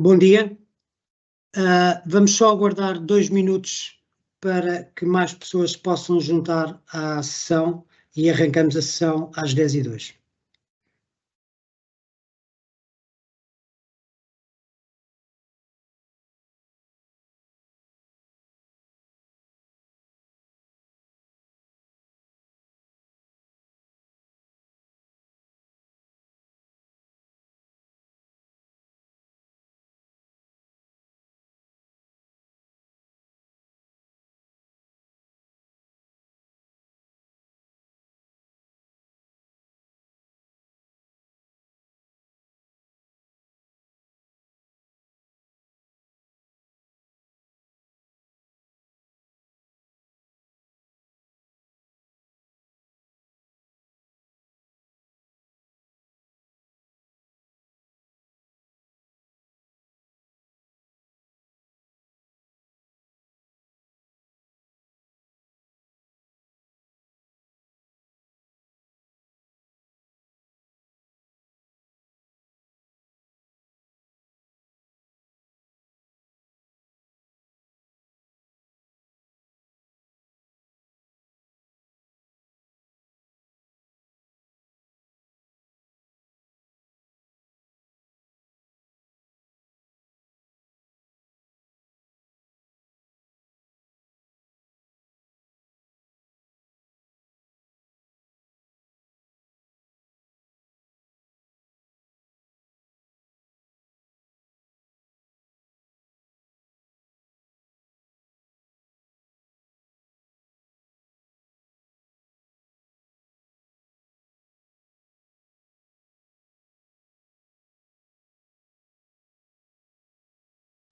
Bom dia. Vamos só aguardar 2 minutos para que mais pessoas possam juntar à sessão e arrancamos a sessão às 10h02.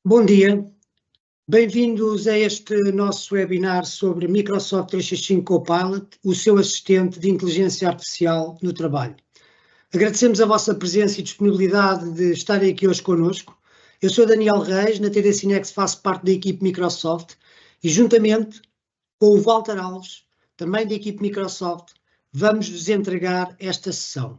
Bom dia, bem-vindos a este nosso webinar sobre Microsoft 365 Copilot, o seu assistente de inteligência artificial no trabalho. Agradecemos a vossa presença e disponibilidade de estarem aqui hoje connosco. Eu sou Daniel Reis, na TD Cinex faço parte da equipe Microsoft e juntamente com o Walter Alves, também da equipe Microsoft, vamos-vos entregar esta sessão.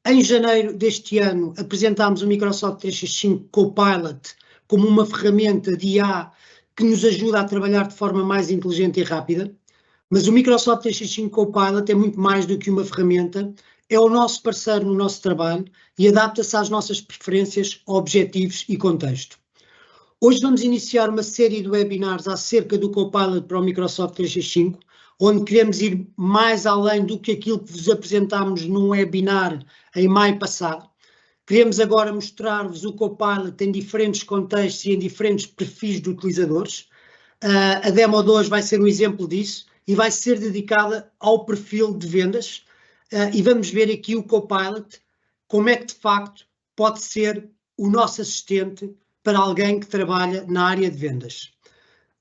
Em janeiro deste ano apresentámos o Microsoft 365 Copilot como uma ferramenta de IA que nos ajuda a trabalhar de forma mais inteligente e rápida, mas o Microsoft 365 Copilot é muito mais do que uma ferramenta, é o nosso parceiro no nosso trabalho e adapta-se às nossas preferências, objetivos e contexto. Hoje vamos iniciar uma série de webinars acerca do Copilot para o Microsoft 365, onde queremos ir mais além do que aquilo que vos apresentámos num webinar em maio passado. Queremos agora mostrar-vos o Copilot em diferentes contextos e em diferentes perfis de utilizadores. A demo de hoje vai ser um exemplo disso e vai ser dedicada ao perfil de vendas. E vamos ver aqui o Copilot, como é que de facto pode ser o nosso assistente para alguém que trabalha na área de vendas.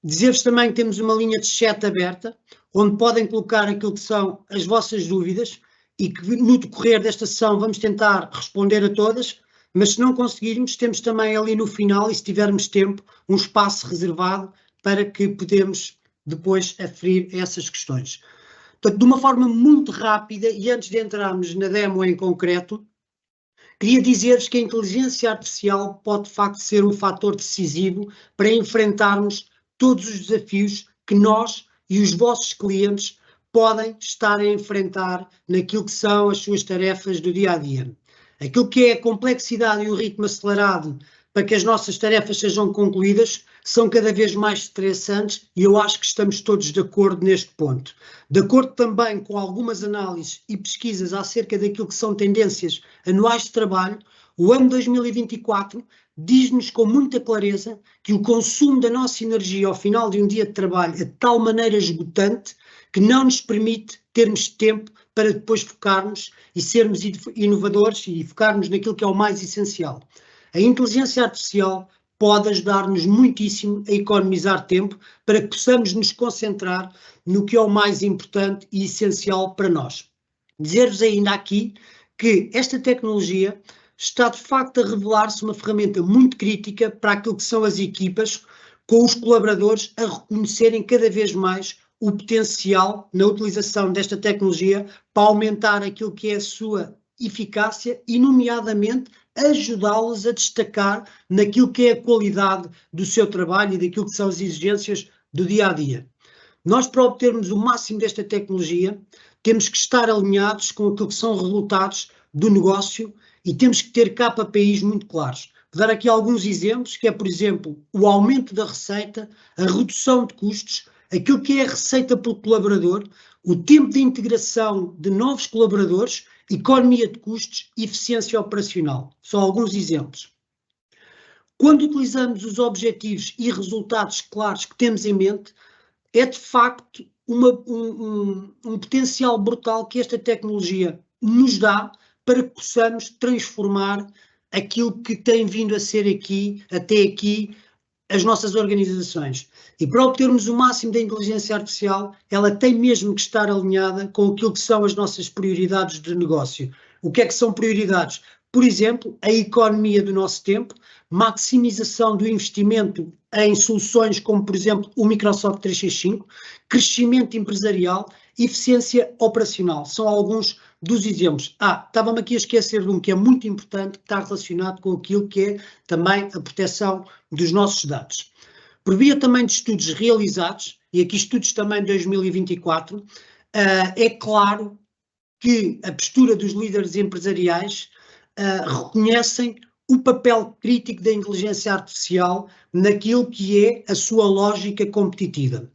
Dizer-vos também que temos uma linha de chat aberta, onde podem colocar aquilo que são as vossas dúvidas e que no decorrer desta sessão vamos tentar responder a todas, mas se não conseguirmos, temos também ali no final, e se tivermos tempo, um espaço reservado para que podemos depois aferir essas questões. Portanto, de uma forma muito rápida, e antes de entrarmos na demo em concreto, queria dizer-vos que a inteligência artificial pode de facto ser um fator decisivo para enfrentarmos todos os desafios que nós e os vossos clientes podem estar a enfrentar naquilo que são as suas tarefas do dia a dia. Aquilo que é a complexidade e o ritmo acelerado para que as nossas tarefas sejam concluídas são cada vez mais estressantes e eu acho que estamos todos de acordo neste ponto. De acordo também com algumas análises e pesquisas acerca daquilo que são tendências anuais de trabalho, o ano 2024 diz-nos com muita clareza que o consumo da nossa energia ao final de um dia de trabalho é de tal maneira esgotante que não nos permite termos tempo para depois focarmos e sermos inovadores e focarmos naquilo que é o mais essencial. A inteligência artificial pode ajudar-nos muitíssimo a economizar tempo para que possamos nos concentrar no que é o mais importante e essencial para nós. Dizer-vos ainda aqui que esta tecnologia está de facto a revelar-se uma ferramenta muito crítica para aquilo que são as equipas, com os colaboradores a reconhecerem cada vez mais o potencial na utilização desta tecnologia para aumentar aquilo que é a sua eficácia e, nomeadamente, ajudá-los a destacar naquilo que é a qualidade do seu trabalho e daquilo que são as exigências do dia-a-dia. Nós, para obtermos o máximo desta tecnologia, temos que estar alinhados com aquilo que são resultados do negócio e temos que ter KPIs muito claros. Vou dar aqui alguns exemplos, que é, por exemplo, o aumento da receita, a redução de custos, aquilo que é a receita por colaborador, o tempo de integração de novos colaboradores, economia de custos e eficiência operacional. São alguns exemplos. Quando utilizamos os objetivos e resultados claros que temos em mente, é de facto um potencial brutal que esta tecnologia nos dá para que possamos transformar aquilo que tem vindo a ser até aqui, as nossas organizações. E para obtermos o máximo da inteligência artificial, ela tem mesmo que estar alinhada com aquilo que são as nossas prioridades de negócio. O que é que são prioridades? Por exemplo, a economia do nosso tempo, maximização do investimento em soluções como, por exemplo, o Microsoft 365, crescimento empresarial, eficiência operacional. São alguns dos exemplos. Estava-me aqui a esquecer de um que é muito importante, que está relacionado com aquilo que é também a proteção dos nossos dados. Por via também de estudos realizados, e aqui estudos também de 2024, é claro que a postura dos líderes empresariais reconhecem o papel crítico da inteligência artificial naquilo que é a sua lógica competitiva.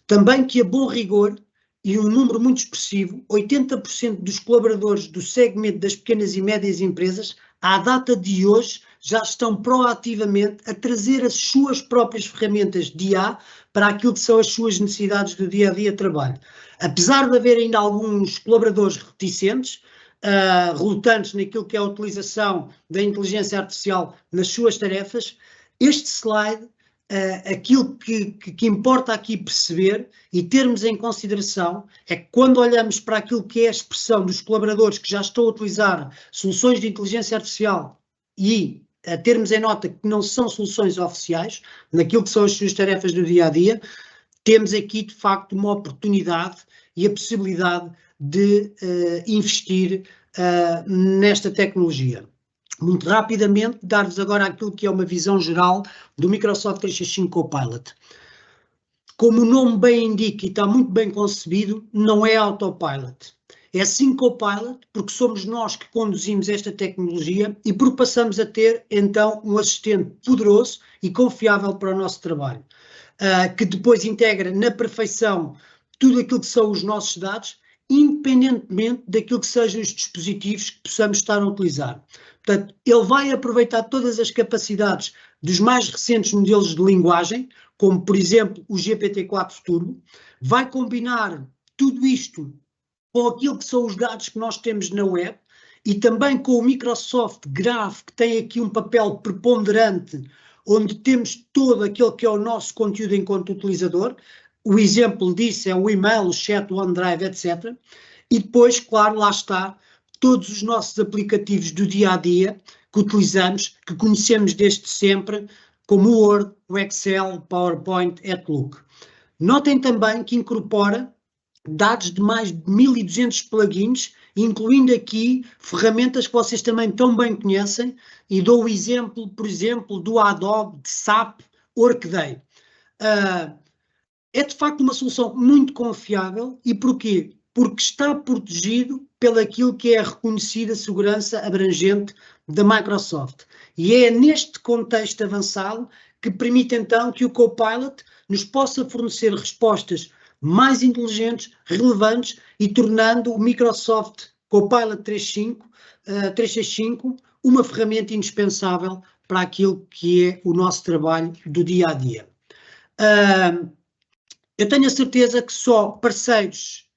Também que a bom rigor e um número muito expressivo, 80% dos colaboradores do segmento das pequenas e médias empresas, à data de hoje, já estão proativamente a trazer as suas próprias ferramentas de IA para aquilo que são as suas necessidades do dia-a-dia de trabalho. Apesar de haver ainda alguns colaboradores reticentes, relutantes naquilo que é a utilização da inteligência artificial nas suas tarefas, este slide, aquilo que importa aqui perceber e termos em consideração é que quando olhamos para aquilo que é a expressão dos colaboradores que já estão a utilizar soluções de inteligência artificial e a termos em nota que não são soluções oficiais, naquilo que são as suas tarefas do dia-a-dia, temos aqui de facto uma oportunidade e a possibilidade de investir nesta tecnologia. Muito rapidamente, dar-vos agora aquilo que é uma visão geral do Microsoft 365 Copilot. Como o nome bem indica e está muito bem concebido, não é autopilot. É sim Copilot, porque somos nós que conduzimos esta tecnologia e porque passamos a ter, então, um assistente poderoso e confiável para o nosso trabalho, que depois integra na perfeição tudo aquilo que são os nossos dados, independentemente daquilo que sejam os dispositivos que possamos estar a utilizar. Portanto, ele vai aproveitar todas as capacidades dos mais recentes modelos de linguagem, como, por exemplo, o GPT-4 Turbo, vai combinar tudo isto com aquilo que são os dados que nós temos na web e também com o Microsoft Graph, que tem aqui um papel preponderante, onde temos todo aquele que é o nosso conteúdo enquanto utilizador. O exemplo disso é o e-mail, o chat, o OneDrive, etc. E depois, claro, lá está, todos os nossos aplicativos do dia-a-dia que utilizamos, que conhecemos desde sempre, como o Word, o Excel, o PowerPoint, Outlook. Notem também que incorpora dados de mais de 1200 plugins, incluindo aqui ferramentas que vocês também tão bem conhecem, e dou o exemplo, por exemplo, do Adobe, de SAP, Workday. É de facto uma solução muito confiável. E porquê? Porque está protegido pelaquilo que é a reconhecida segurança abrangente da Microsoft. E é neste contexto avançado que permite então que o Copilot nos possa fornecer respostas mais inteligentes, relevantes e tornando o Microsoft Copilot 365 uma ferramenta indispensável para aquilo que é o nosso trabalho do dia-a-dia. Eu tenho a certeza que só parceiros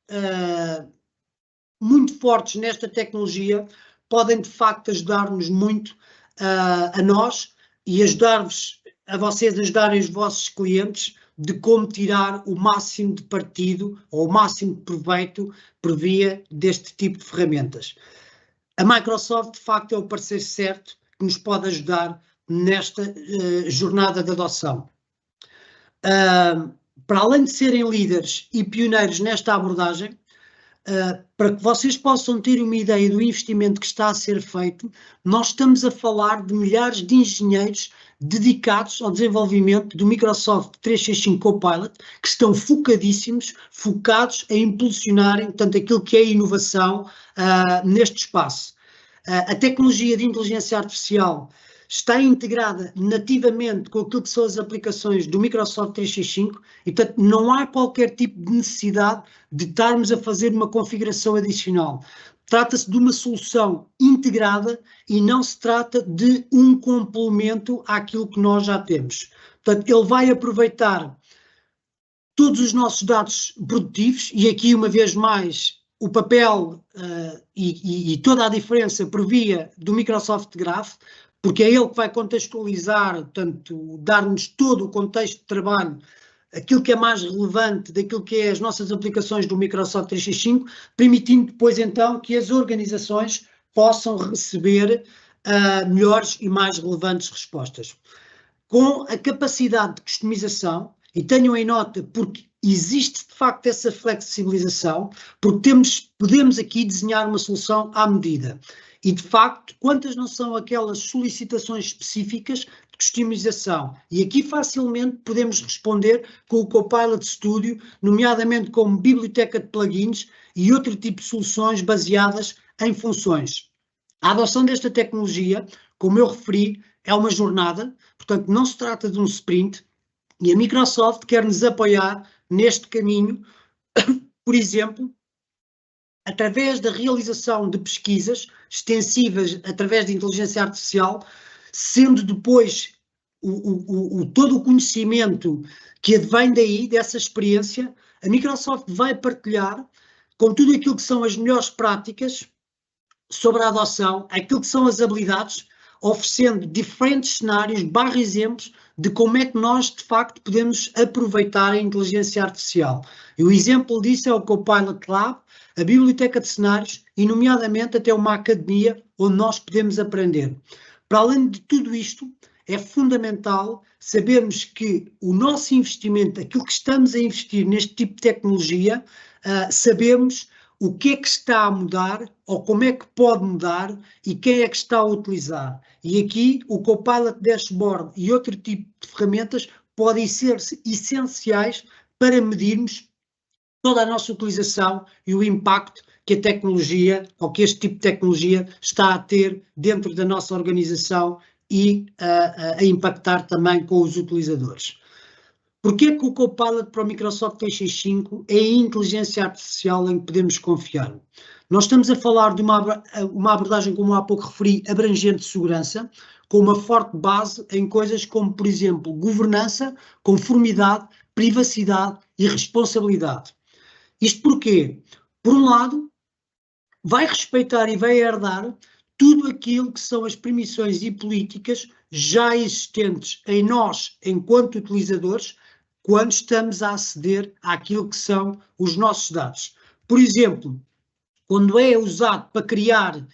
muito fortes nesta tecnologia podem de facto ajudar-nos muito a nós e ajudar-vos, a vocês ajudarem os vossos clientes de como tirar o máximo de partido ou o máximo de proveito por via deste tipo de ferramentas. A Microsoft de facto é o parceiro certo que nos pode ajudar nesta jornada de adoção. Para além de serem líderes e pioneiros nesta abordagem, para que vocês possam ter uma ideia do investimento que está a ser feito, nós estamos a falar de milhares de engenheiros dedicados ao desenvolvimento do Microsoft 365 Copilot, que estão focados a impulsionarem, portanto, aquilo que é a inovação neste espaço. A tecnologia de inteligência artificial está integrada nativamente com aquilo que são as aplicações do Microsoft 365 e, portanto, não há qualquer tipo de necessidade de estarmos a fazer uma configuração adicional. Trata-se de uma solução integrada e não se trata de um complemento àquilo que nós já temos. Portanto, ele vai aproveitar todos os nossos dados produtivos e aqui, uma vez mais, o papel e toda a diferença por via do Microsoft Graph, porque é ele que vai contextualizar, portanto, dar-nos todo o contexto de trabalho, aquilo que é mais relevante daquilo que é as nossas aplicações do Microsoft 365, permitindo depois então que as organizações possam receber melhores e mais relevantes respostas. Com a capacidade de customização, e tenham em nota porque existe de facto essa flexibilização, porque podemos aqui desenhar uma solução à medida. E, de facto, quantas não são aquelas solicitações específicas de customização? E aqui facilmente podemos responder com o Copilot Studio, nomeadamente como biblioteca de plugins e outro tipo de soluções baseadas em funções. A adoção desta tecnologia, como eu referi, é uma jornada, portanto não se trata de um sprint, e a Microsoft quer nos apoiar neste caminho, por exemplo, através da realização de pesquisas extensivas através de inteligência artificial, sendo depois todo o conhecimento que advém daí, dessa experiência, a Microsoft vai partilhar com tudo aquilo que são as melhores práticas sobre a adoção, aquilo que são as habilidades, oferecendo diferentes cenários, exemplos de como é que nós, de facto, podemos aproveitar a inteligência artificial. E o exemplo disso é o Copilot Lab, a biblioteca de cenários e, nomeadamente, até uma academia onde nós podemos aprender. Para além de tudo isto, é fundamental sabermos que o nosso investimento, aquilo que estamos a investir neste tipo de tecnologia, sabemos o que é que está a mudar ou como é que pode mudar e quem é que está a utilizar. E aqui o Copilot Dashboard e outro tipo de ferramentas podem ser essenciais para medirmos toda a nossa utilização e o impacto que a tecnologia ou que este tipo de tecnologia está a ter dentro da nossa organização e a impactar também com os utilizadores. Porquê que o Copilot para o Microsoft 365 é a inteligência artificial em que podemos confiar? Nós estamos a falar de uma abordagem, como há pouco referi, abrangente de segurança, com uma forte base em coisas como, por exemplo, governança, conformidade, privacidade e responsabilidade. Isto porquê? Por um lado, vai respeitar e vai herdar tudo aquilo que são as permissões e políticas já existentes em nós, enquanto utilizadores, quando estamos a aceder àquilo que são os nossos dados. Por exemplo, quando é usado para criar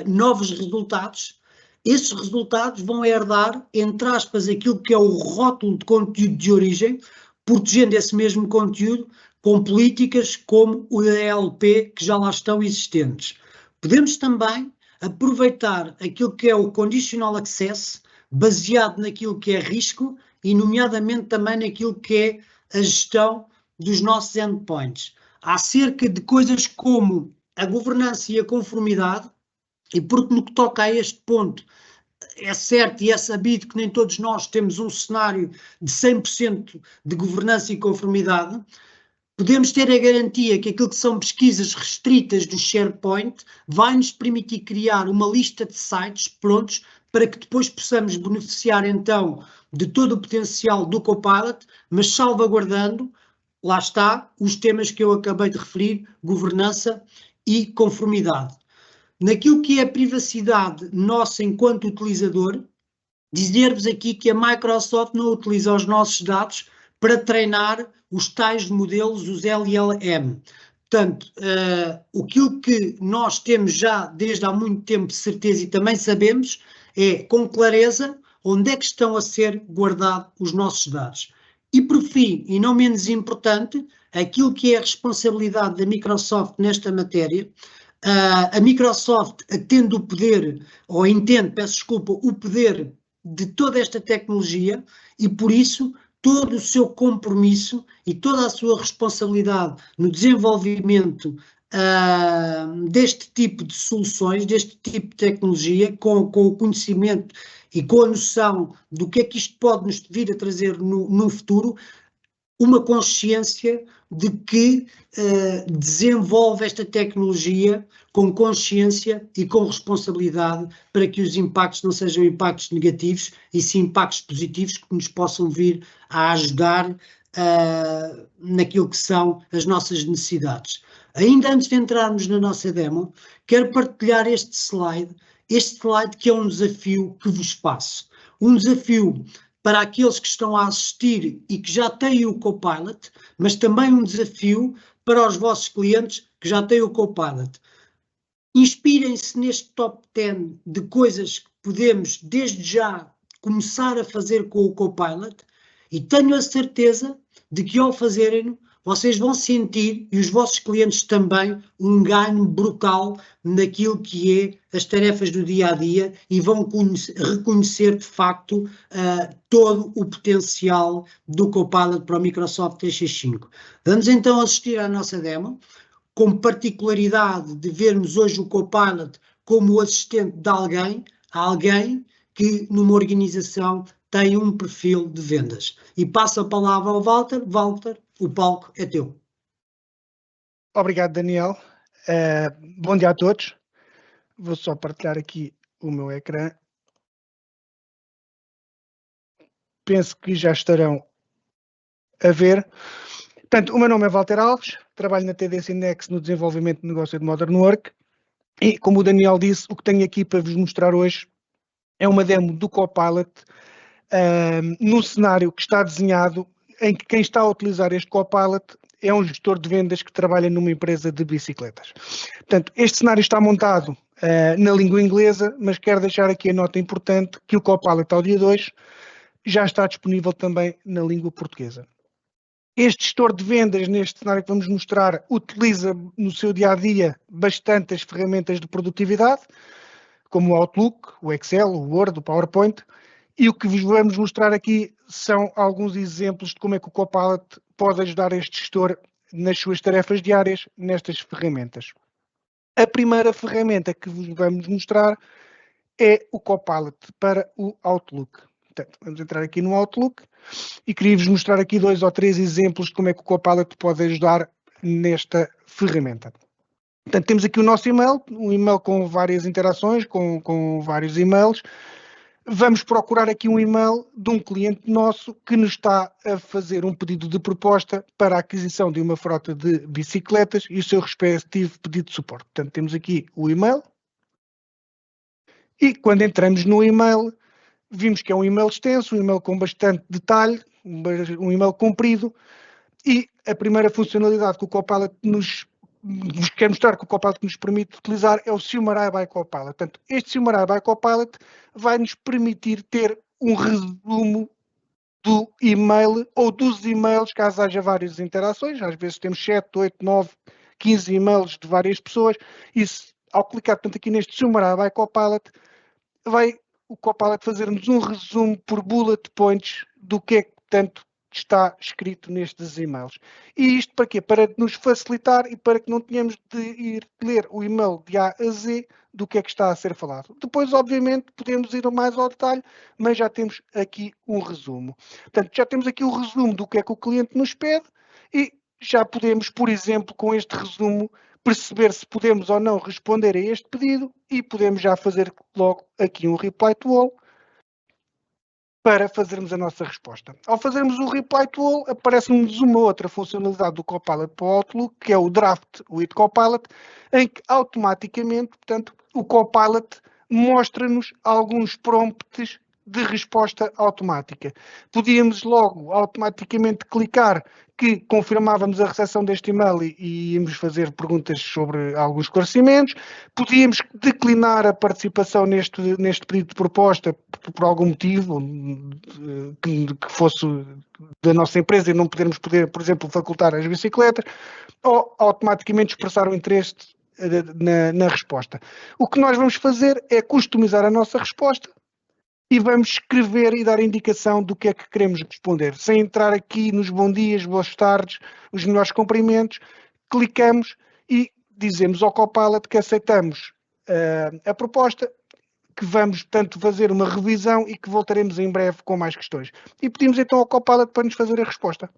novos resultados, esses resultados vão herdar, entre aspas, aquilo que é o rótulo de conteúdo de origem, protegendo esse mesmo conteúdo com políticas como o ELP que já lá estão existentes. Podemos também aproveitar aquilo que é o Conditional Access, baseado naquilo que é risco e nomeadamente também naquilo que é a gestão dos nossos endpoints. Há cerca de coisas como a governança e a conformidade, e porque no que toca a este ponto, é certo e é sabido que nem todos nós temos um cenário de 100% de governança e conformidade, podemos ter a garantia que aquilo que são pesquisas restritas do SharePoint vai nos permitir criar uma lista de sites prontos para que depois possamos beneficiar então de todo o potencial do Copilot, mas salvaguardando, lá está, os temas que eu acabei de referir, governança e conformidade. Naquilo que é a privacidade nossa enquanto utilizador, dizer-vos aqui que a Microsoft não utiliza os nossos dados para treinar os tais modelos, os LLM. Portanto, aquilo que nós temos já desde há muito tempo de certeza e também sabemos é, com clareza, onde é que estão a ser guardados os nossos dados. E por fim, e não menos importante, aquilo que é a responsabilidade da Microsoft nesta matéria. A Microsoft tendo o poder, ou entende, peço desculpa, o poder de toda esta tecnologia e por isso todo o seu compromisso e toda a sua responsabilidade no desenvolvimento deste tipo de soluções, deste tipo de tecnologia, com o conhecimento e com a noção do que é que isto pode nos vir a trazer no futuro, uma consciência de que desenvolve esta tecnologia com consciência e com responsabilidade para que os impactos não sejam impactos negativos e sim impactos positivos que nos possam vir a ajudar naquilo que são as nossas necessidades. Ainda antes de entrarmos na nossa demo, quero partilhar este slide que é um desafio que vos passo. Um desafio para aqueles que estão a assistir e que já têm o Copilot, mas também um desafio para os vossos clientes que já têm o Copilot. Inspirem-se neste top 10 de coisas que podemos, desde já, começar a fazer com o Copilot e tenho a certeza de que ao fazerem-no, vocês vão sentir, e os vossos clientes também, um ganho brutal naquilo que é as tarefas do dia-a-dia e vão reconhecer de facto todo o potencial do Copilot para o Microsoft 365. Vamos então assistir à nossa demo, com particularidade de vermos hoje o Copilot como o assistente de alguém que numa organização tem um perfil de vendas. E passo a palavra ao Walter. Walter, o palco é teu. Obrigado, Daniel. Bom dia a todos. Vou só partilhar aqui o meu ecrã. Penso que já estarão a ver. Portanto, o meu nome é Walter Alves, trabalho na TDC Index no desenvolvimento de negócio de Modern Work e, como o Daniel disse, o que tenho aqui para vos mostrar hoje é uma demo do Copilot num cenário que está desenhado em que quem está a utilizar este Copilot é um gestor de vendas que trabalha numa empresa de bicicletas. Portanto, este cenário está montado na língua inglesa, mas quero deixar aqui a nota importante que o Copilot ao dia 2 já está disponível também na língua portuguesa. Este gestor de vendas, neste cenário que vamos mostrar, utiliza no seu dia-a-dia bastantes ferramentas de produtividade, como o Outlook, o Excel, o Word, o PowerPoint, e o que vos vamos mostrar aqui são alguns exemplos de como é que o Copilot pode ajudar este gestor nas suas tarefas diárias nestas ferramentas. A primeira ferramenta que vos vamos mostrar é o Copilot para o Outlook. Portanto, vamos entrar aqui no Outlook e queria-vos mostrar aqui 2 ou 3 exemplos de como é que o Copilot pode ajudar nesta ferramenta. Portanto, temos aqui o nosso e-mail, um e-mail com várias interações, com vários e-mails. Vamos procurar aqui um e-mail de um cliente nosso que nos está a fazer um pedido de proposta para a aquisição de uma frota de bicicletas e o seu respectivo pedido de suporte. Portanto, temos aqui o e-mail e quando entramos no e-mail, vimos que é um e-mail extenso, um e-mail com bastante detalhe, um e-mail comprido e a primeira funcionalidade que o Copilot nos quer mostrar que o Copilot nos permite utilizar é o Summary by Copilot. Portanto, este Summary by Copilot vai nos permitir ter um resumo do e-mail ou dos e-mails, caso haja várias interações. Às vezes temos 7, 8, 9, 15 e-mails de várias pessoas. E ao clicar, portanto, aqui neste Summary by Copilot, vai o Copilot fazer-nos um resumo por bullet points do que é que, portanto, está escrito nestes e-mails. E isto para quê? Para nos facilitar e para que não tenhamos de ir ler o e-mail de A a Z do que é que está a ser falado. Depois, obviamente, podemos ir mais ao detalhe, mas já temos aqui um resumo. Portanto, já temos aqui o resumo do que é que o cliente nos pede e já podemos, por exemplo, com este resumo, perceber se podemos ou não responder a este pedido e podemos já fazer logo aqui um reply to all para fazermos a nossa resposta. Ao fazermos o reply to all, aparece-nos uma outra funcionalidade do Copilot para o Outlook, que é o Draft with Copilot, em que automaticamente, portanto, o Copilot mostra-nos alguns prompts de resposta automática. Podíamos logo automaticamente clicar que confirmávamos a recepção deste e-mail e íamos fazer perguntas sobre alguns esclarecimentos. Podíamos declinar a participação neste pedido de proposta por algum motivo que fosse da nossa empresa e não podermos, por exemplo, facultar as bicicletas, ou automaticamente expressar o interesse na resposta. O que nós vamos fazer é customizar a nossa resposta e vamos escrever e dar indicação do que é que queremos responder. Sem entrar aqui nos bons dias, boas tardes, os melhores cumprimentos, clicamos e dizemos ao Copilot que aceitamos a proposta, que vamos, portanto, fazer uma revisão e que voltaremos em breve com mais questões. E pedimos então ao Copilot para nos fazer a resposta.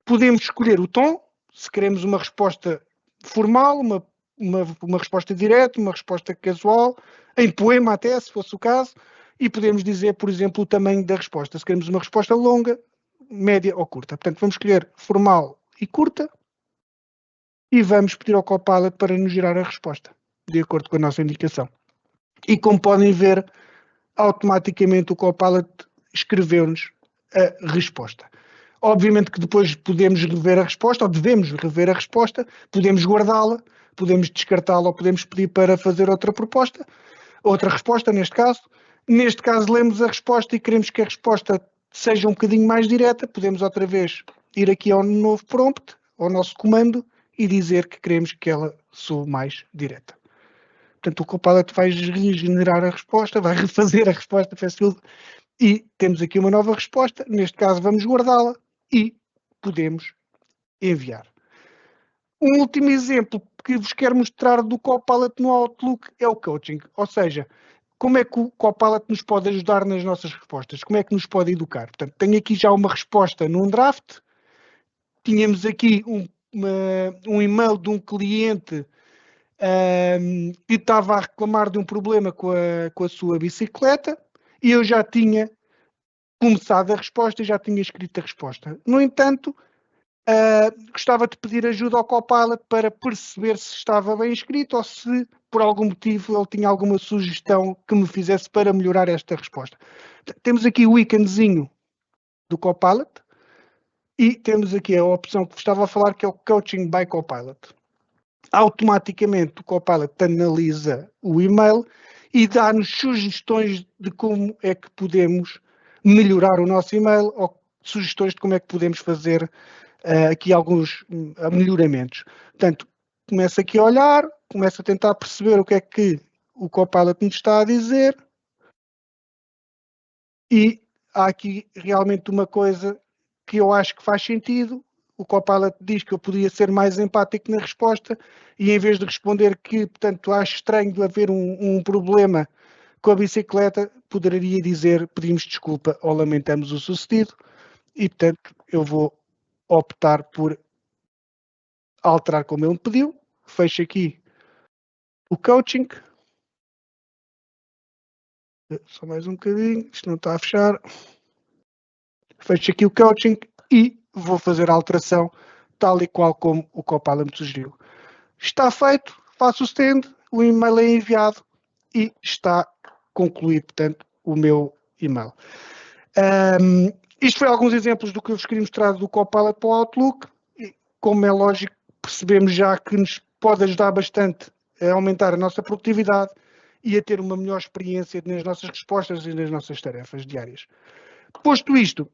Podemos escolher o tom, se queremos uma resposta formal, uma resposta direta, uma resposta casual, em poema até, se fosse o caso, e podemos dizer, por exemplo, o tamanho da resposta. Se queremos uma resposta longa, média ou curta. Portanto, vamos escolher formal e curta e vamos pedir ao Copilot para nos gerar a resposta, de acordo com a nossa indicação. E como podem ver, automaticamente o Copilot escreveu-nos a resposta. Obviamente que depois podemos rever a resposta, ou devemos rever a resposta, podemos guardá-la, podemos descartá-la ou podemos pedir para fazer outra resposta neste caso. Neste caso, lemos a resposta e queremos que a resposta seja um bocadinho mais direta, podemos outra vez ir aqui ao novo prompt, ao nosso comando, e dizer que queremos que ela soe mais direta. Portanto, o Copilot vai regenerar a resposta, vai refazer a resposta, e temos aqui uma nova resposta. Neste caso, vamos guardá-la e podemos enviar. Um último exemplo que vos quero mostrar do Copilot no Outlook é o coaching, ou seja, como é que o Copilot nos pode ajudar nas nossas respostas, como é que nos pode educar. Portanto, tenho aqui já uma resposta num draft, tínhamos aqui um e-mail de um cliente que estava a reclamar de um problema com a sua bicicleta e eu já tinha começado a resposta e já tinha escrito a resposta. No entanto, gostava de pedir ajuda ao Copilot para perceber se estava bem escrito ou se, por algum motivo, ele tinha alguma sugestão que me fizesse para melhorar esta resposta. Temos aqui o íconezinho do Copilot e temos aqui a opção que vos estava a falar, que é o Coaching by Copilot. Automaticamente o Copilot analisa o e-mail e dá-nos sugestões de como é que podemos melhorar o nosso e-mail ou sugestões de como é que podemos fazer aqui alguns melhoramentos. Portanto, começo aqui a olhar, começo a tentar perceber o que é que o Copilot nos está a dizer e há aqui realmente uma coisa que eu acho que faz sentido. O Copilot diz que eu podia ser mais empático na resposta e em vez de responder que, portanto, acho estranho de haver um problema com a bicicleta, poderia dizer pedimos desculpa ou lamentamos o sucedido e, portanto, eu vou optar por alterar como ele me pediu. Fecho aqui o coaching. Só mais um bocadinho, isto não está a fechar. Fecho aqui o coaching e vou fazer a alteração tal e qual como o Copilot me sugeriu. Está feito, faço o send, o e-mail é enviado e está concluído, portanto, o meu e-mail. Isto foi alguns exemplos do que eu vos queria mostrar do Copilot para o Outlook. E, como é lógico, percebemos já que nos pode ajudar bastante a aumentar a nossa produtividade e a ter uma melhor experiência nas nossas respostas e nas nossas tarefas diárias. Posto isto,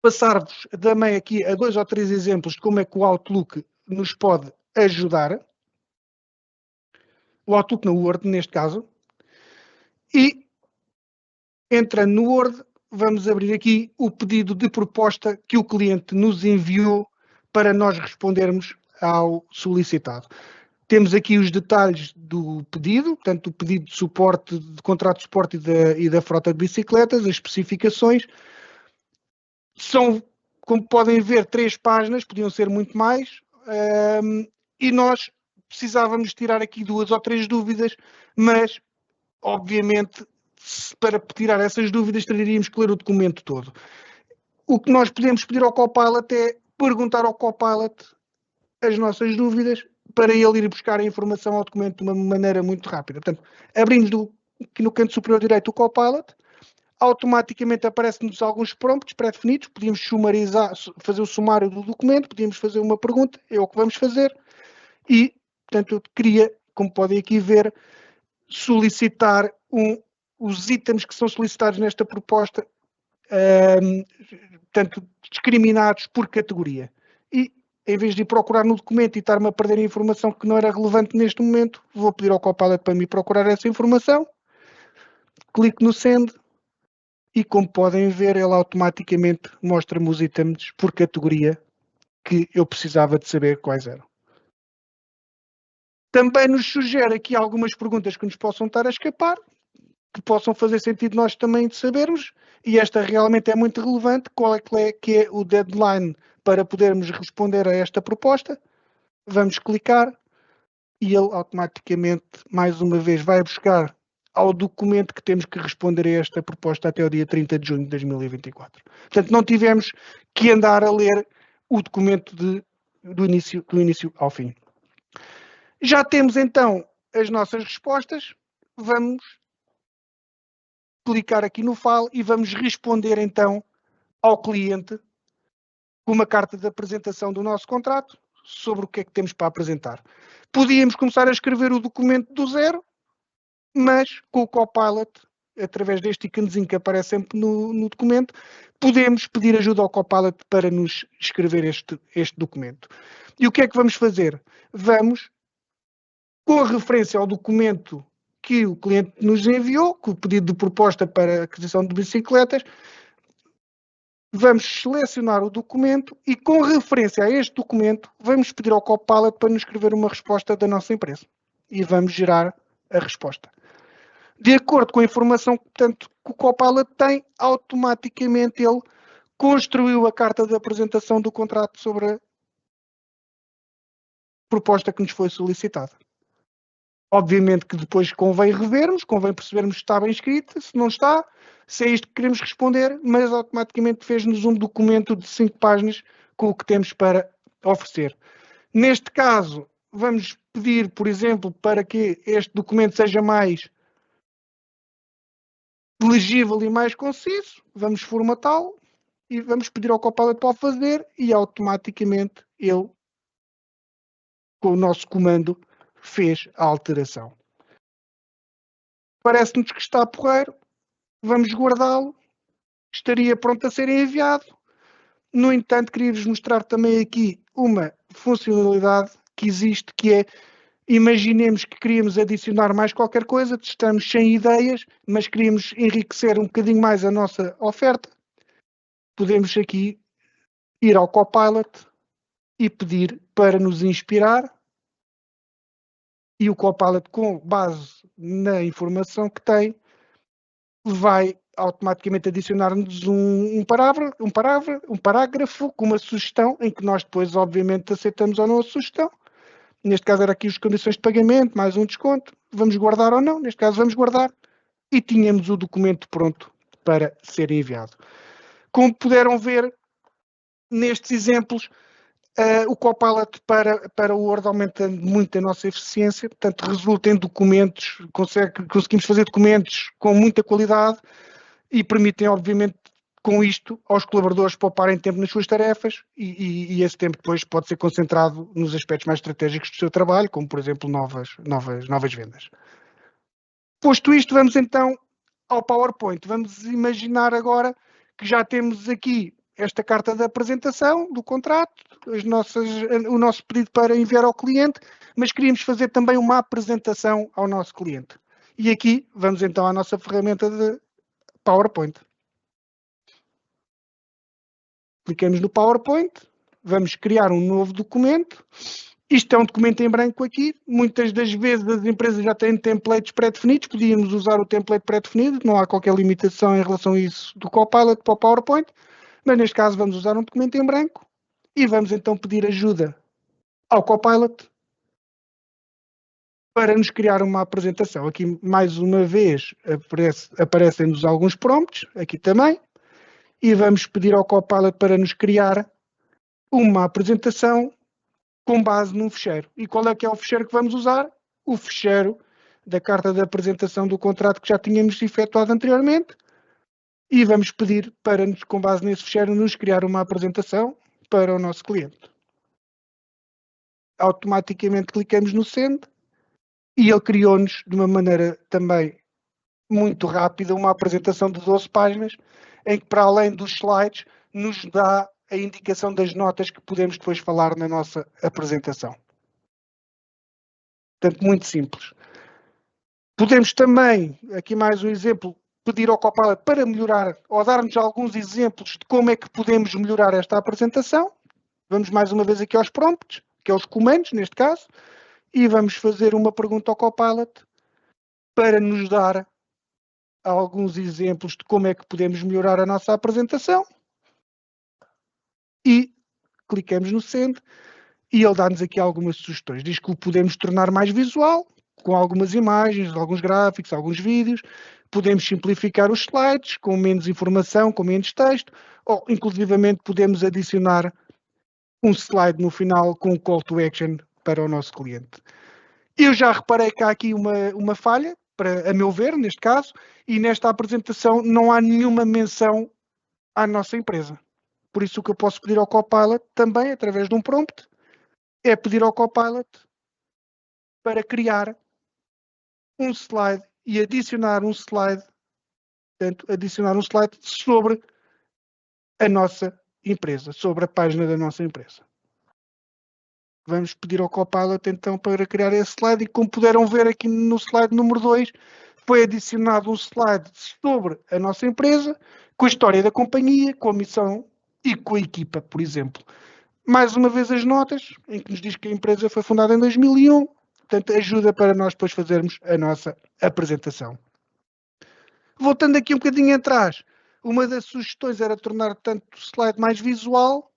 passar-vos também aqui a 2 ou 3 exemplos de como é que o Outlook nos pode ajudar. O Outlook no Word, neste caso. E, entrando no Word, vamos abrir aqui o pedido de proposta que o cliente nos enviou para nós respondermos ao solicitado. Temos aqui os detalhes do pedido, portanto, o pedido de suporte, de contrato de suporte e da frota de bicicletas, as especificações. São, como podem ver, 3 páginas, podiam ser muito mais, e nós precisávamos tirar aqui 2 ou 3 dúvidas, mas, obviamente, para tirar essas dúvidas, teríamos que ler o documento todo. O que nós podemos pedir ao Copilot é perguntar ao Copilot as nossas dúvidas para ele ir buscar a informação ao documento de uma maneira muito rápida. Portanto, abrimos aqui no canto superior direito o Copilot, automaticamente aparecem-nos alguns prompts pré-definidos, podíamos sumarizar, fazer o sumário do documento, podíamos fazer uma pergunta, é o que vamos fazer, e, portanto, eu queria, como podem aqui ver, solicitar os itens que são solicitados nesta proposta, portanto, discriminados por categoria. E, em vez de ir procurar no documento e estar-me a perder a informação que não era relevante neste momento, vou pedir ao Copilot para me procurar essa informação, clico no Send, e como podem ver, ele automaticamente mostra-me os itens por categoria que eu precisava de saber quais eram. Também nos sugere aqui algumas perguntas que nos possam estar a escapar, que possam fazer sentido nós também de sabermos, e esta realmente é muito relevante, qual é que é o deadline para podermos responder a esta proposta. Vamos clicar e ele automaticamente, mais uma vez, vai buscar ao documento que temos que responder a esta proposta até o dia 30 de junho de 2024. Portanto, não tivemos que andar a ler o documento do início ao fim. Já temos então as nossas respostas, vamos clicar aqui no File e vamos responder então ao cliente com uma carta de apresentação do nosso contrato sobre o que é que temos para apresentar. Podíamos começar a escrever o documento do zero, mas com o Copilot, através deste íconezinho que aparece sempre no documento, podemos pedir ajuda ao Copilot para nos escrever este documento. E o que é que vamos fazer? Vamos, com a referência ao documento que o cliente nos enviou, com o pedido de proposta para aquisição de bicicletas, vamos selecionar o documento e, com referência a este documento, vamos pedir ao Copilot para nos escrever uma resposta da nossa empresa. E vamos gerar a resposta. De acordo com a informação portanto, que o Copilot tem, automaticamente ele construiu a carta de apresentação do contrato sobre a proposta que nos foi solicitada. Obviamente que depois convém revermos, convém percebermos se está bem escrito, se não está, se é isto que queremos responder, mas automaticamente fez-nos um documento de 5 páginas com o que temos para oferecer. Neste caso, vamos pedir, por exemplo, para que este documento seja mais legível e mais conciso, vamos formatá-lo e vamos pedir ao Copilot para o fazer e automaticamente ele, com o nosso comando, fez a alteração. Parece-nos que está porreiro, vamos guardá-lo, estaria pronto a ser enviado. No entanto, queria-vos mostrar também aqui uma funcionalidade que existe, que é, imaginemos que queríamos adicionar mais qualquer coisa, estamos sem ideias, mas queríamos enriquecer um bocadinho mais a nossa oferta. Podemos aqui ir ao Copilot e pedir para nos inspirar, e o Copilot, com base na informação que tem, vai automaticamente adicionar-nos um parágrafo com uma sugestão, em que nós depois, obviamente, aceitamos ou não a sugestão. Neste caso, era aqui as condições de pagamento, mais um desconto. Vamos guardar ou não? Neste caso, vamos guardar. E tínhamos o documento pronto para ser enviado. Como puderam ver nestes exemplos, o Copilot para o Word aumenta muito a nossa eficiência, portanto resulta em documentos, conseguimos fazer documentos com muita qualidade e permitem, obviamente, com isto, aos colaboradores pouparem tempo nas suas tarefas e esse tempo depois pode ser concentrado nos aspectos mais estratégicos do seu trabalho, como, por exemplo, novas vendas. Posto isto, vamos então ao PowerPoint. Vamos imaginar agora que já temos aqui esta carta de apresentação do contrato, o nosso pedido para enviar ao cliente, mas queríamos fazer também uma apresentação ao nosso cliente. E aqui vamos então à nossa ferramenta de PowerPoint. Clicamos no PowerPoint, vamos criar um novo documento. Isto é um documento em branco aqui. Muitas das vezes as empresas já têm templates pré-definidos, podíamos usar o template pré-definido, não há qualquer limitação em relação a isso do Copilot para o PowerPoint, mas neste caso vamos usar um documento em branco e vamos então pedir ajuda ao Copilot para nos criar uma apresentação. Aqui, mais uma vez, aparecem-nos alguns prompts, aqui também, e vamos pedir ao Copilot para nos criar uma apresentação com base num ficheiro. E qual é que é o ficheiro que vamos usar? O ficheiro da carta de apresentação do contrato que já tínhamos efetuado anteriormente. e vamos pedir para, com base nesse fecheiro, nos criar uma apresentação para o nosso cliente. Automaticamente clicamos no Send e ele criou-nos de uma maneira também muito rápida uma apresentação de 12 páginas em que, para além dos slides, nos dá a indicação das notas que podemos depois falar na nossa apresentação. Portanto, muito simples. Podemos também, aqui mais um exemplo, pedir ao Copilot para melhorar ou dar-nos alguns exemplos de como é que podemos melhorar esta apresentação. Vamos mais uma vez aqui aos prompts, que é os comandos, neste caso, e vamos fazer uma pergunta ao Copilot para nos dar alguns exemplos de como é que podemos melhorar a nossa apresentação. E clicamos no Send e ele dá-nos aqui algumas sugestões. Diz que o podemos tornar mais visual, com algumas imagens, alguns gráficos, alguns vídeos. Podemos simplificar os slides com menos informação, com menos texto, ou inclusivamente podemos adicionar um slide no final com um call to action para o nosso cliente. Eu já reparei que há aqui uma falha, a meu ver, neste caso, e nesta apresentação não há nenhuma menção à nossa empresa. Por isso o que eu posso pedir ao Copilot também, através de um prompt, é pedir ao Copilot para criar um slide e adicionar um slide, portanto, adicionar um slide sobre a nossa empresa, sobre a página da nossa empresa. Vamos pedir ao Copilot então para criar esse slide e, como puderam ver aqui no slide número 2, foi adicionado um slide sobre a nossa empresa, com a história da companhia, com a missão e com a equipa, por exemplo. Mais uma vez as notas, em que nos diz que a empresa foi fundada em 2001, portanto ajuda para nós depois fazermos a nossa apresentação. Voltando aqui um bocadinho atrás, uma das sugestões era tornar tanto o slide mais visual.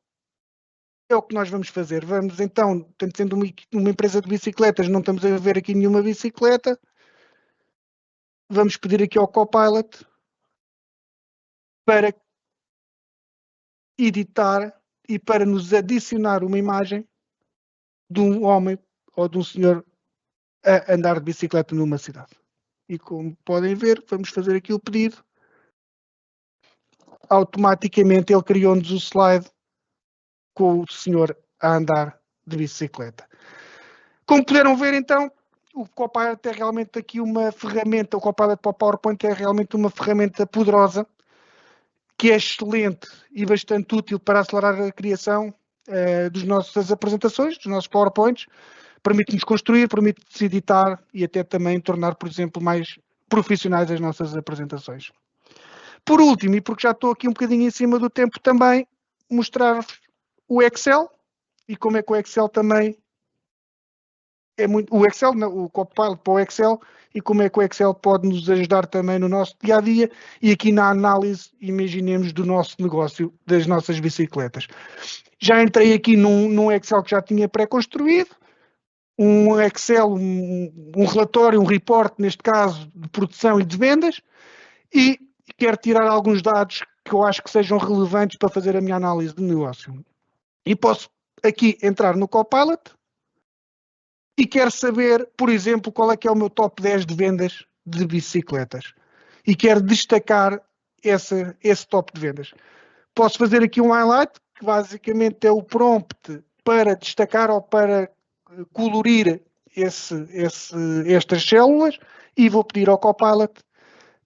É o que nós vamos fazer. Vamos então, sendo uma empresa de bicicletas, não estamos a ver aqui nenhuma bicicleta. Vamos pedir aqui ao Copilot para editar e para nos adicionar uma imagem de um homem ou de um senhor a andar de bicicleta numa cidade. E como podem ver, vamos fazer aqui o pedido. Automaticamente ele criou-nos o slide com o senhor a andar de bicicleta. Como puderam ver, então, o Copilot é realmente aqui uma ferramenta, o Copilot para o PowerPoint é realmente uma ferramenta poderosa, que é excelente e bastante útil para acelerar a criação das nossas apresentações, dos nossos PowerPoints. Permite-nos construir, permite-nos editar e até também tornar, por exemplo, mais profissionais as nossas apresentações. Por último, e porque já estou aqui um bocadinho em cima do tempo também, mostrar-vos o Excel e como é que o Excel também é muito... o Copilot para o Excel e como é que o Excel pode nos ajudar também no nosso dia-a-dia e aqui na análise, imaginemos, do nosso negócio, das nossas bicicletas. Já entrei aqui num Excel que já tinha pré-construído, um Excel, um relatório, um report, neste caso, de produção e de vendas, e quero tirar alguns dados que eu acho que sejam relevantes para fazer a minha análise de negócio. E posso aqui entrar no Copilot e quero saber, por exemplo, qual é que é o meu top 10 de vendas de bicicletas. E quero destacar esse top de vendas. Posso fazer aqui um highlight, que basicamente é o prompt para destacar ou para colorir estas células, e vou pedir ao Copilot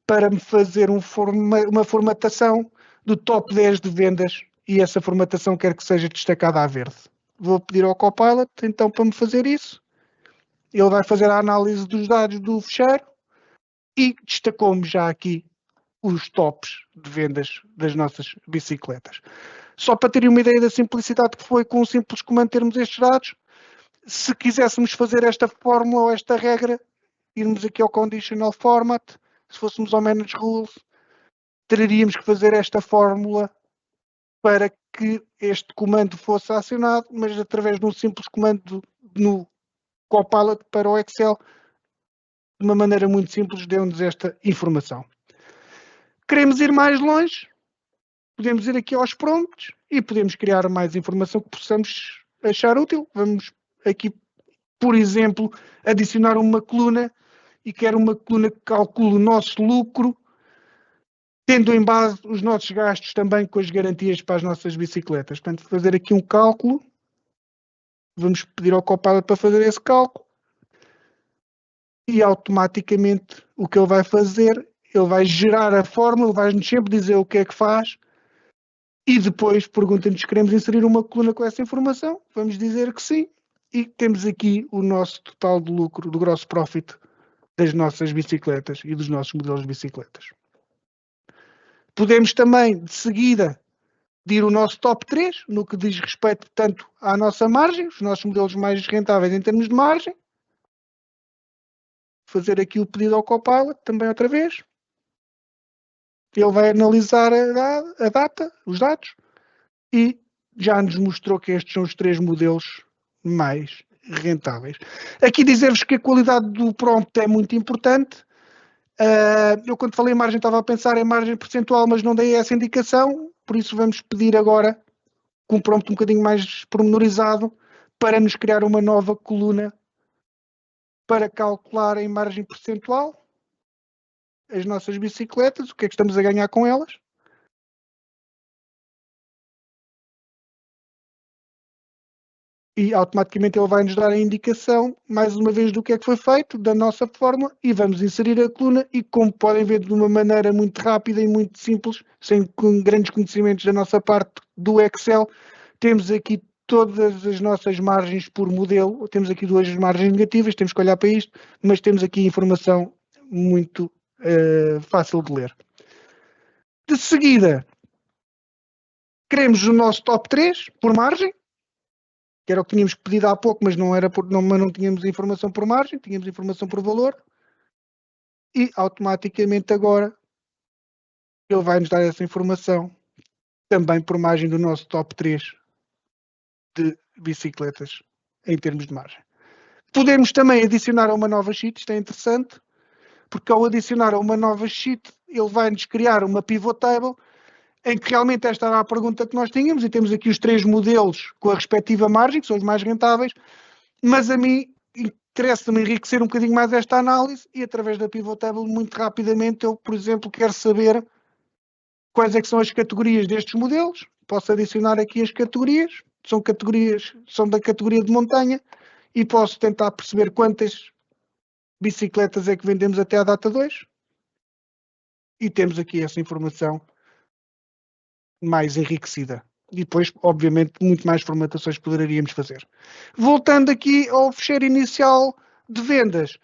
para me fazer uma formatação do top 10 de vendas, e essa formatação quero que seja destacada a verde. Vou pedir ao Copilot então para me fazer isso. Ele vai fazer a análise dos dados do fecheiro e destacou-me já aqui os tops de vendas das nossas bicicletas. Só para terem uma ideia da simplicidade que foi com um simples comando termos estes dados, se quiséssemos fazer esta fórmula ou esta regra, irmos aqui ao Conditional Format, se fôssemos ao Manage Rules, teríamos que fazer esta fórmula para que este comando fosse acionado, mas através de um simples comando no Copilot para o Excel, de uma maneira muito simples, deu-nos esta informação. Queremos ir mais longe, podemos ir aqui aos prompts e podemos criar mais informação que possamos achar útil. Vamos aqui, por exemplo, adicionar uma coluna, e quero uma coluna que calcule o nosso lucro, tendo em base os nossos gastos também com as garantias para as nossas bicicletas. Portanto, fazer aqui um cálculo, vamos pedir ao Copilot para fazer esse cálculo e automaticamente o que ele vai fazer, ele vai gerar a fórmula, vai-nos sempre dizer o que é que faz e depois pergunta-nos se queremos inserir uma coluna com essa informação, vamos dizer que sim e temos aqui o nosso total de lucro, do gross profit das nossas bicicletas e dos nossos modelos de bicicletas. Podemos também, de seguida, dir o nosso top 3, no que diz respeito, portanto, à nossa margem, os nossos modelos mais rentáveis em termos de margem. Fazer aqui o pedido ao Copilot, também outra vez. Ele vai analisar a data, os dados, e já nos mostrou que estes são os 3 modelos mais rentáveis. Aqui dizer-vos que a qualidade do prompt é muito importante. Eu quando falei em margem estava a pensar em margem percentual, mas não dei essa indicação, por isso vamos pedir agora com um prompt um bocadinho mais pormenorizado para nos criar uma nova coluna para calcular em margem percentual as nossas bicicletas, o que é que estamos a ganhar com elas. E automaticamente ele vai nos dar a indicação, mais uma vez, do que é que foi feito, da nossa fórmula, e vamos inserir a coluna, e como podem ver, de uma maneira muito rápida e muito simples, sem grandes conhecimentos da nossa parte do Excel, temos aqui todas as nossas margens por modelo, temos aqui 2 margens negativas, temos que olhar para isto, mas temos aqui informação muito fácil de ler. De seguida, queremos o nosso top 3 por margem, que era o que tínhamos pedido há pouco, mas não tínhamos informação por margem, tínhamos informação por valor, e automaticamente agora ele vai nos dar essa informação também por margem do nosso top 3 de bicicletas em termos de margem. Podemos também adicionar a uma nova sheet, isto é interessante, porque ao adicionar a uma nova sheet, ele vai-nos criar uma pivot table, em que realmente esta era a pergunta que nós tínhamos, e temos aqui os 3 modelos com a respectiva margem, que são os mais rentáveis, mas a mim interessa-me enriquecer um bocadinho mais esta análise, e através da pivot table, muito rapidamente, eu, por exemplo, quero saber quais é que são as categorias destes modelos, posso adicionar aqui as categorias, são da categoria de montanha, e posso tentar perceber quantas bicicletas é que vendemos até à data 2, e temos aqui essa informação mais enriquecida. E depois, obviamente, muito mais formatações poderíamos fazer. Voltando aqui ao fecheiro inicial de vendas,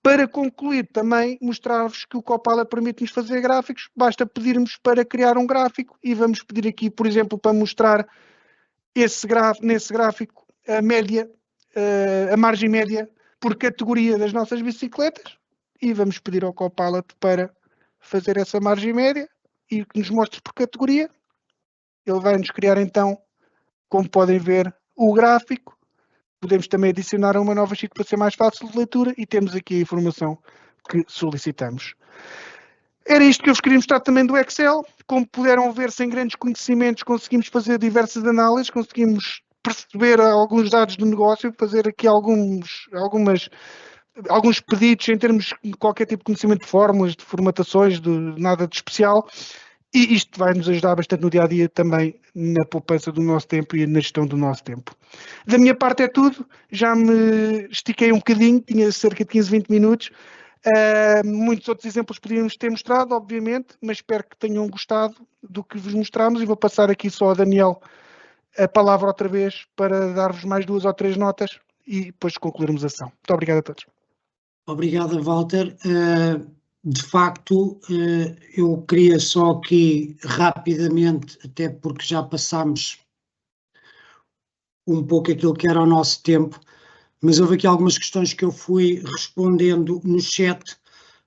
para concluir também, mostrar-vos que o Copilot permite-nos fazer gráficos, basta pedirmos para criar um gráfico e vamos pedir aqui, por exemplo, para mostrar nesse gráfico a média, a margem média por categoria das nossas bicicletas e vamos pedir ao Copilot para fazer essa margem média e que nos mostre por categoria. Ele vai nos criar então, como podem ver, o gráfico. Podemos também adicionar uma nova sheet para ser mais fácil de leitura e temos aqui a informação que solicitamos. Era isto que eu vos queria mostrar também do Excel. Como puderam ver, sem grandes conhecimentos, conseguimos fazer diversas análises, conseguimos perceber alguns dados do negócio, fazer aqui alguns pedidos em termos de qualquer tipo de conhecimento de fórmulas, de formatações, de nada de especial. E isto vai nos ajudar bastante no dia-a-dia também na poupança do nosso tempo e na gestão do nosso tempo. Da minha parte é tudo, já me estiquei um bocadinho, tinha cerca de 15, 20 minutos. Muitos outros exemplos podíamos ter mostrado, obviamente, mas espero que tenham gostado do que vos mostramos e vou passar aqui só a Daniel a palavra outra vez para dar-vos mais 2 ou 3 notas e depois concluirmos a sessão. Muito obrigado a todos. Obrigado, Walter. De facto, eu queria só aqui rapidamente, até porque já passámos um pouco aquilo que era o nosso tempo, mas houve aqui algumas questões que eu fui respondendo no chat,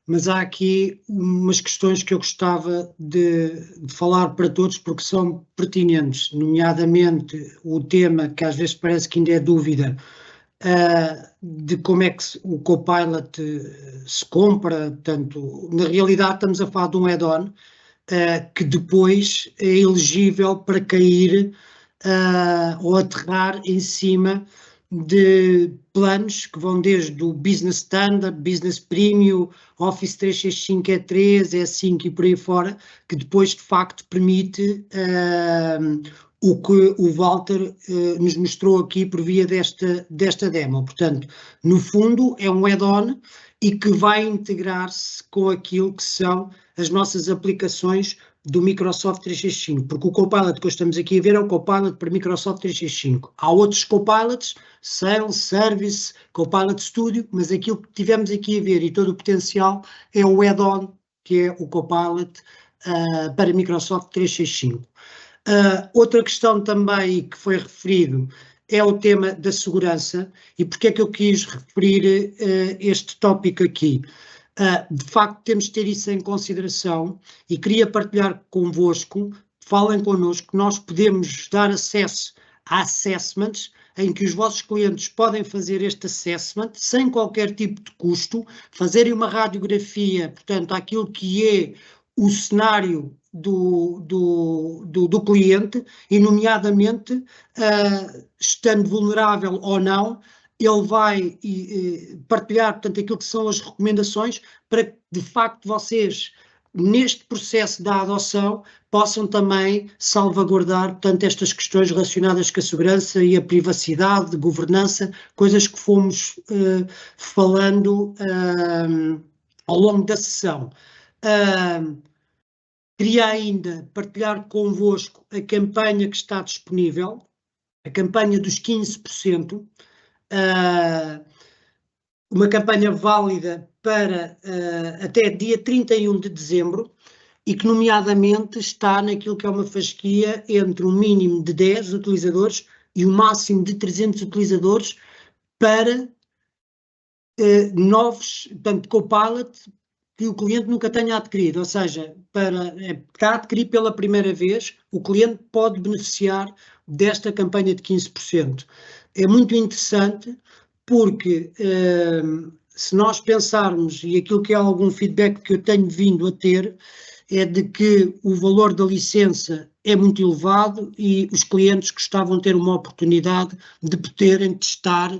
mas há aqui umas questões que eu gostava de falar para todos porque são pertinentes, nomeadamente o tema que às vezes parece que ainda é dúvida, de como é que o Copilot se compra. Portanto, na realidade estamos a falar de um add-on que depois é elegível para cair ou aterrar em cima de planos que vão desde o Business Standard, Business Premium, Office 365 E3, E5 e por aí fora, que depois de facto permite o que o Walter nos mostrou aqui por via desta demo. Portanto, no fundo é um add-on e que vai integrar-se com aquilo que são as nossas aplicações do Microsoft 365, porque o Copilot que hoje estamos aqui a ver é o Copilot para Microsoft 365. Há outros Copilots, Sales, Service, Copilot Studio, mas aquilo que tivemos aqui a ver e todo o potencial é o add-on, que é o Copilot para Microsoft 365. Outra questão também que foi referido é o tema da segurança, e porque é que eu quis referir este tópico aqui. De facto, temos de ter isso em consideração e queria partilhar convosco, falem connosco, nós podemos dar acesso a assessments em que os vossos clientes podem fazer este assessment sem qualquer tipo de custo, fazerem uma radiografia, portanto, àquilo que é o cenário do cliente e, nomeadamente, estando vulnerável ou não, ele vai partilhar, portanto, aquilo que são as recomendações para que, de facto, vocês, neste processo da adoção, possam também salvaguardar, portanto, estas questões relacionadas com a segurança e a privacidade, governança, coisas que fomos falando ao longo da sessão. Queria ainda partilhar convosco a campanha que está disponível, a campanha dos 15%, uma campanha válida para até dia 31 de dezembro e que, nomeadamente, está naquilo que é uma fasquia entre um mínimo de 10 utilizadores e um máximo de 300 utilizadores para novos, portanto, Copilot que o cliente nunca tenha adquirido, ou seja, para adquirir pela primeira vez, o cliente pode beneficiar desta campanha de 15%. É muito interessante porque se nós pensarmos, e aquilo que é algum feedback que eu tenho vindo a ter, é de que o valor da licença é muito elevado e os clientes gostavam de ter uma oportunidade de poderem testar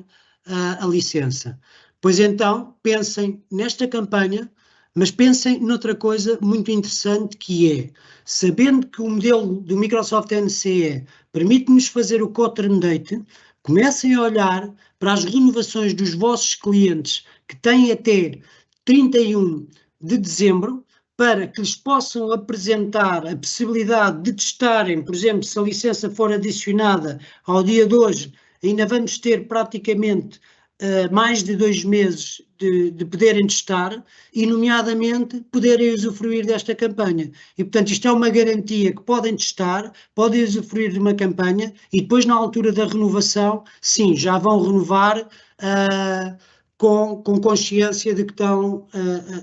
a licença. Pois então, pensem nesta campanha, mas pensem noutra coisa muito interessante que é, sabendo que o modelo do Microsoft NCE permite-nos fazer o co-term date, comecem a olhar para as renovações dos vossos clientes que têm até 31 de dezembro para que lhes possam apresentar a possibilidade de testarem, por exemplo, se a licença for adicionada ao dia de hoje, ainda vamos ter praticamente mais de 2 meses de poderem testar e, nomeadamente, poderem usufruir desta campanha. E, portanto, isto é uma garantia que podem testar, podem usufruir de uma campanha e depois, na altura da renovação, sim, já vão renovar com consciência de que estão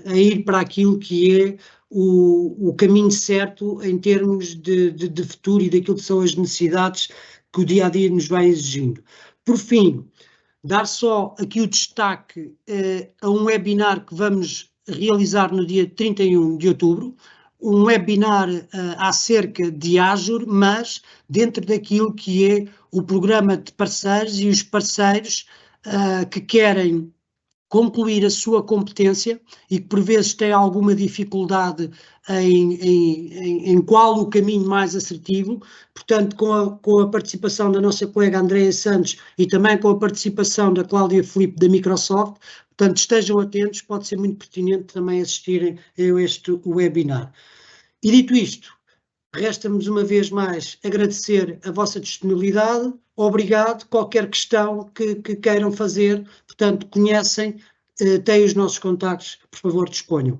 a ir para aquilo que é o caminho certo em termos de futuro e daquilo que são as necessidades que o dia-a-dia nos vai exigindo. Por fim, dar só aqui o destaque a um webinar que vamos realizar no dia 31 de outubro, um webinar acerca de Azure, mas dentro daquilo que é o programa de parceiros e os parceiros que querem concluir a sua competência e que por vezes têm alguma dificuldade em qual o caminho mais assertivo, portanto com a participação da nossa colega Andreia Santos e também com a participação da Cláudia Filipe da Microsoft, portanto estejam atentos, pode ser muito pertinente também assistirem a este webinar. E dito isto, resta-nos uma vez mais agradecer a vossa disponibilidade, obrigado, qualquer questão que queiram fazer, portanto, conhecem, têm os nossos contactos, por favor, disponham.